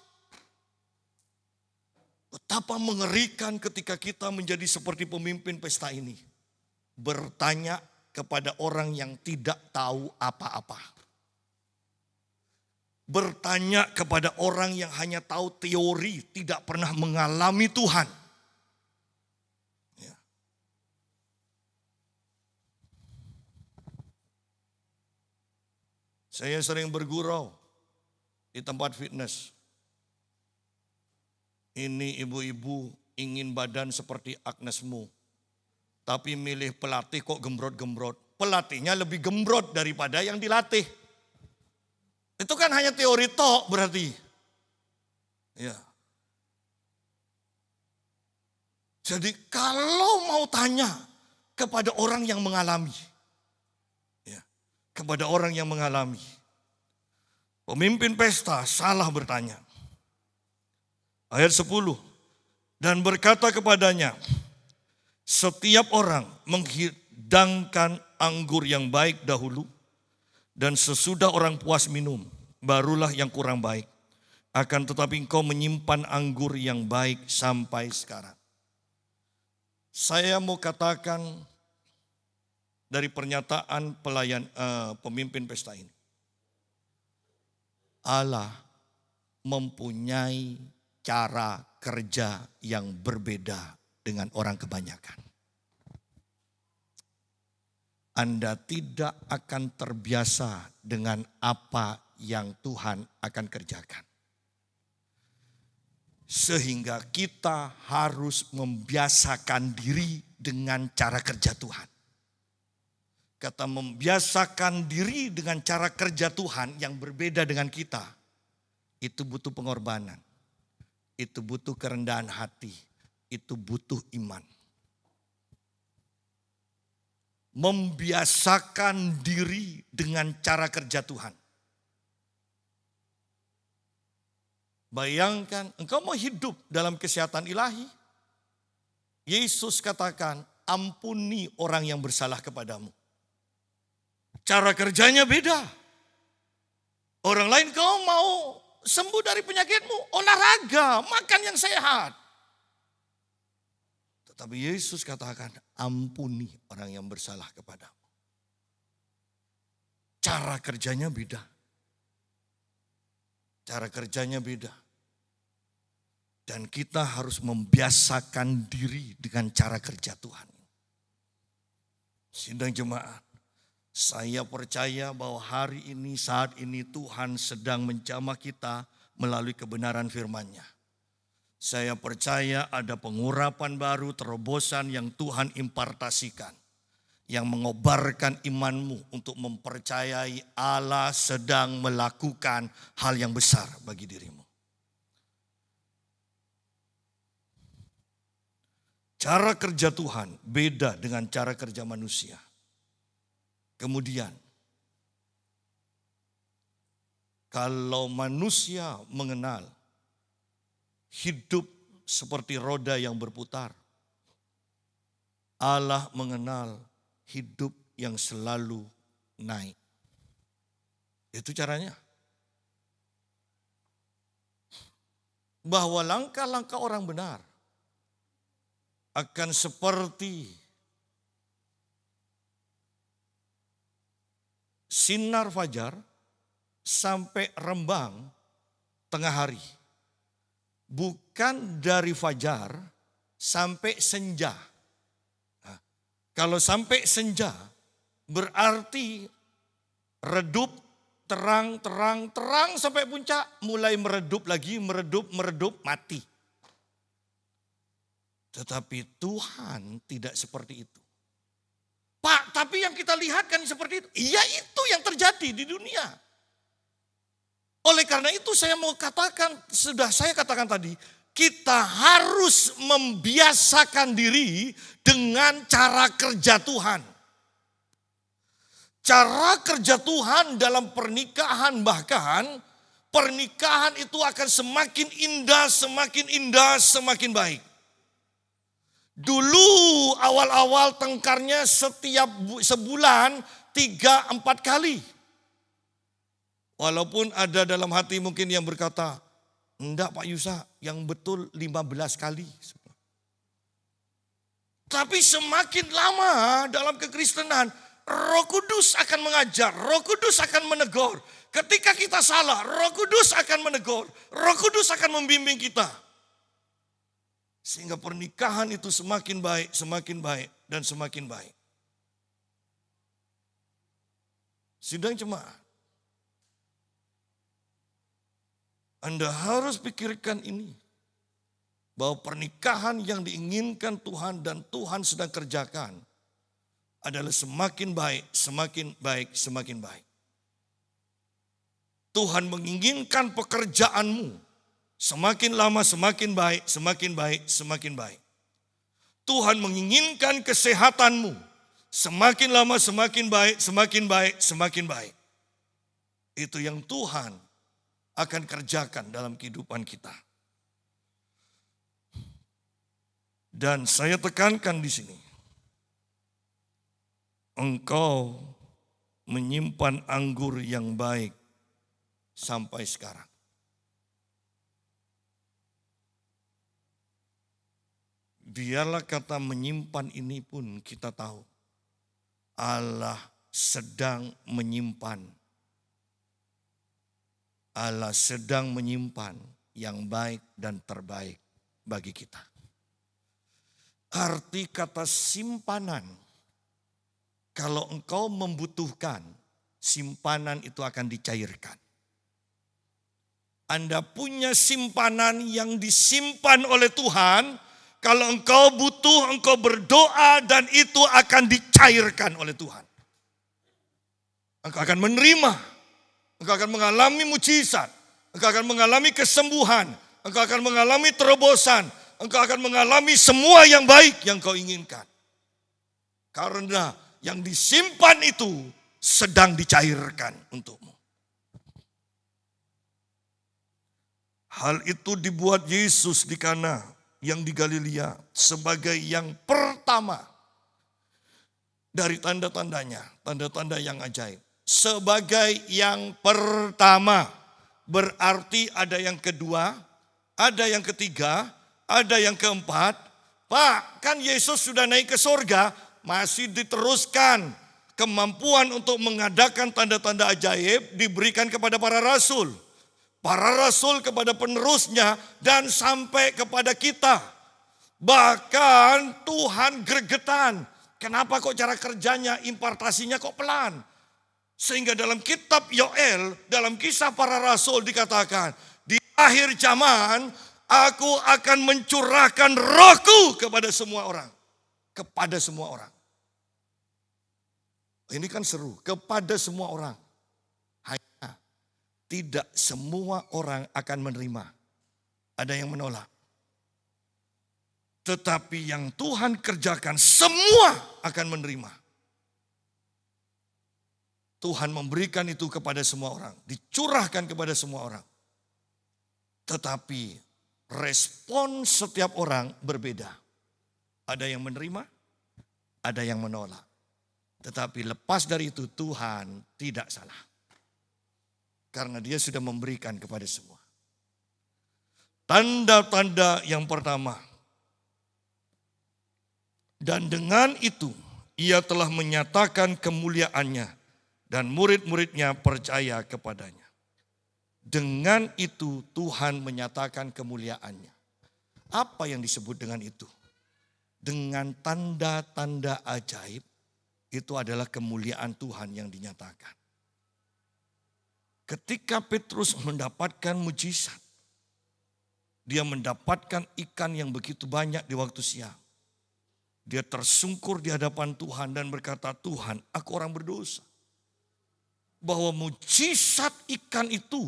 Betapa mengerikan ketika kita menjadi seperti pemimpin pesta ini. Bertanya kepada orang yang tidak tahu apa-apa. Bertanya kepada orang yang hanya tahu teori, tidak pernah mengalami Tuhan. Ya. Saya sering bergurau di tempat fitness. Ini ibu-ibu ingin badan seperti Agnes Mo. Tapi milih pelatih kok gembrot-gembrot. Pelatihnya lebih gembrot daripada yang dilatih. Itu kan hanya teori tok berarti. Ya. Jadi kalau mau tanya kepada orang yang mengalami. Ya. Kepada orang yang mengalami. Pemimpin pesta salah bertanya. Ayat 10. Dan berkata kepadanya, setiap orang menghidangkan anggur yang baik dahulu, dan sesudah orang puas minum, barulah yang kurang baik. Akan tetapi engkau menyimpan anggur yang baik sampai sekarang. Saya mau katakan dari pernyataan pemimpin pesta ini. Allah mempunyai cara kerja yang berbeda dengan orang kebanyakan. Anda tidak akan terbiasa dengan apa yang Tuhan akan kerjakan. Sehingga kita harus membiasakan diri dengan cara kerja Tuhan. Kata membiasakan diri dengan cara kerja Tuhan yang berbeda dengan kita, itu butuh pengorbanan, itu butuh kerendahan hati, itu butuh iman. Membiasakan diri dengan cara kerja Tuhan. Bayangkan engkau mau hidup dalam kesehatan ilahi. Yesus katakan, ampuni orang yang bersalah kepadamu. Cara kerjanya beda. Orang lain kau mau sembuh dari penyakitmu, olahraga, makan yang sehat. Tetapi Yesus katakan, ampuni orang yang bersalah kepadamu. Cara kerjanya beda. Cara kerjanya beda. Dan kita harus membiasakan diri dengan cara kerja Tuhan. Sidang jemaat, saya percaya bahwa hari ini, saat ini Tuhan sedang menjamah kita melalui kebenaran firman-Nya. Saya percaya ada pengurapan baru, terobosan yang Tuhan impartasikan. Yang mengobarkan imanmu untuk mempercayai Allah sedang melakukan hal yang besar bagi dirimu. Cara kerja Tuhan beda dengan cara kerja manusia. Kemudian, kalau manusia mengenal hidup seperti roda yang berputar, Allah mengenal hidup yang selalu naik. Itu caranya. Bahwa langkah-langkah orang benar akan seperti sinar fajar sampai rembang tengah hari. Bukan dari fajar sampai senja. Kalau sampai senja berarti redup, terang sampai puncak, mulai meredup lagi, meredup, mati. Tetapi Tuhan tidak seperti itu. Pak, tapi yang kita lihat kan seperti itu. Iya, itu yang terjadi di dunia. Oleh karena itu saya mau katakan, sudah saya katakan tadi, kita harus membiasakan diri dengan cara kerja Tuhan. Cara kerja Tuhan dalam pernikahan, bahkan pernikahan itu akan semakin indah, semakin baik. Dulu awal-awal tengkarnya setiap sebulan 3-4 kali. Walaupun ada dalam hati mungkin yang berkata, enggak Pak Yusa, yang betul 15 kali. Tapi semakin lama dalam kekristenan, Roh Kudus akan mengajar, Roh Kudus akan menegur. Ketika kita salah, Roh Kudus akan menegur, Roh Kudus akan membimbing kita. Sehingga pernikahan itu semakin baik, dan semakin baik. Sidang jemaat, Anda harus pikirkan ini. Bahwa pernikahan yang diinginkan Tuhan dan Tuhan sedang kerjakan adalah semakin baik. Tuhan menginginkan pekerjaanmu semakin lama semakin baik. Tuhan menginginkan kesehatanmu semakin lama semakin baik. Itu yang Tuhan akan kerjakan dalam kehidupan kita. Dan saya tekankan di sini. Engkau menyimpan anggur yang baik sampai sekarang. Biarlah kata menyimpan ini pun kita tahu. Allah sedang menyimpan. Allah sedang menyimpan yang baik dan terbaik bagi kita. Arti kata simpanan, Kalau engkau membutuhkan, simpanan itu akan dicairkan. Anda punya simpanan yang disimpan oleh Tuhan. Kalau engkau butuh, engkau berdoa dan itu akan dicairkan oleh Tuhan. Engkau akan menerima. Engkau akan mengalami mujizat. Engkau akan mengalami kesembuhan. Engkau akan mengalami terobosan. Engkau akan mengalami semua yang baik yang kau inginkan. Karena yang disimpan itu sedang dicairkan untukmu. Hal itu dibuat Yesus di Kana yang di Galilea sebagai yang pertama dari tanda-tandanya, tanda-tanda yang ajaib. Sebagai yang pertama, berarti ada yang kedua, ada yang ketiga, ada yang keempat. Pak, kan Yesus sudah naik ke surga, masih diteruskan. Kemampuan untuk mengadakan tanda-tanda ajaib diberikan kepada para rasul. Para rasul kepada penerusnya dan sampai kepada kita. Bahkan Tuhan gregetan. Kenapa kok cara kerjanya, impartasinya kok pelan? Sehingga dalam kitab Yoel, dalam kisah para rasul dikatakan, di akhir zaman aku akan mencurahkan rohku kepada semua orang. Kepada semua orang. Ini kan seru, kepada semua orang. Hanya tidak semua orang akan menerima. Ada yang menolak. Tetapi yang Tuhan kerjakan semua akan menerima. Tuhan memberikan itu kepada semua orang. Dicurahkan kepada semua orang. Tetapi respon setiap orang berbeda. Ada yang menerima, ada yang menolak. Tetapi lepas dari itu Tuhan tidak salah. Karena dia sudah memberikan kepada semua. Tanda-tanda yang pertama. Dan dengan itu ia telah menyatakan kemuliaannya. Dan murid-muridnya percaya kepadanya. Dengan itu Tuhan menyatakan kemuliaannya. Apa yang disebut dengan itu? Dengan tanda-tanda ajaib, itu adalah kemuliaan Tuhan yang dinyatakan. Ketika Petrus mendapatkan mujizat, dia mendapatkan ikan yang begitu banyak di waktu siang. Dia tersungkur di hadapan Tuhan dan berkata, Tuhan, aku orang berdosa. Bahwa mujizat ikan itu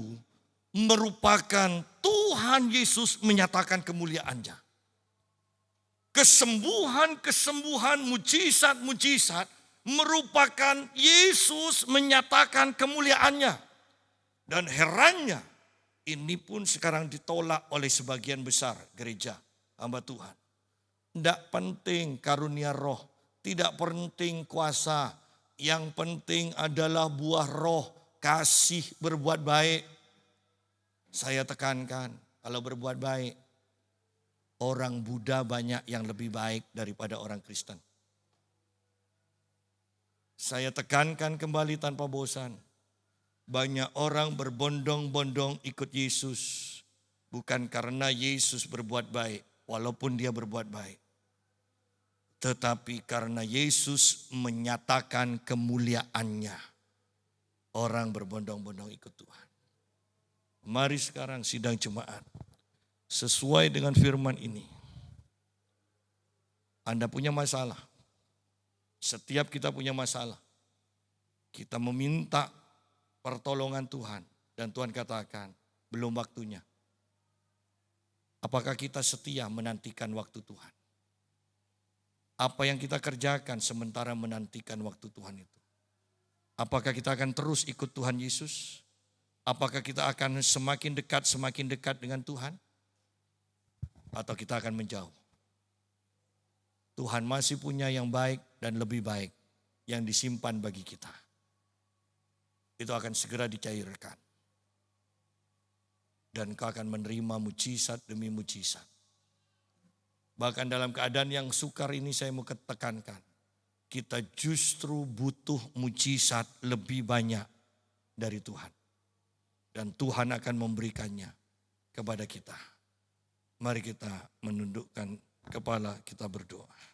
merupakan Tuhan Yesus menyatakan kemuliaannya. Kesembuhan-kesembuhan, mujizat-mujizat merupakan Yesus menyatakan kemuliaannya. Dan herannya, ini pun sekarang ditolak oleh sebagian besar gereja hamba Tuhan. Tidak penting karunia roh, tidak penting kuasa. Yang penting adalah buah roh, kasih, berbuat baik. Saya tekankan, kalau berbuat baik, orang Buddha banyak yang lebih baik daripada orang Kristen. Saya tekankan kembali tanpa bosan. Banyak orang berbondong-bondong ikut Yesus. Bukan karena Yesus berbuat baik, walaupun dia berbuat baik. Tetapi karena Yesus menyatakan kemuliaannya. Orang berbondong-bondong ikut Tuhan. Mari sekarang sidang jemaat. Sesuai dengan firman ini. Anda punya masalah. Setiap kita punya masalah. Kita meminta pertolongan Tuhan. Dan Tuhan katakan, belum waktunya. Apakah kita setia menantikan waktu Tuhan? Apa yang kita kerjakan sementara menantikan waktu Tuhan itu? Apakah kita akan terus ikut Tuhan Yesus? Apakah kita akan semakin dekat dengan Tuhan? Atau kita akan menjauh? Tuhan masih punya yang baik dan lebih baik yang disimpan bagi kita. Itu akan segera dicairkan. Dan kau akan menerima mujizat demi mujizat. Bahkan dalam keadaan yang sukar ini saya mau tekankan. Kita justru butuh mujizat lebih banyak dari Tuhan. Dan Tuhan akan memberikannya kepada kita. Mari kita menundukkan kepala, kita berdoa.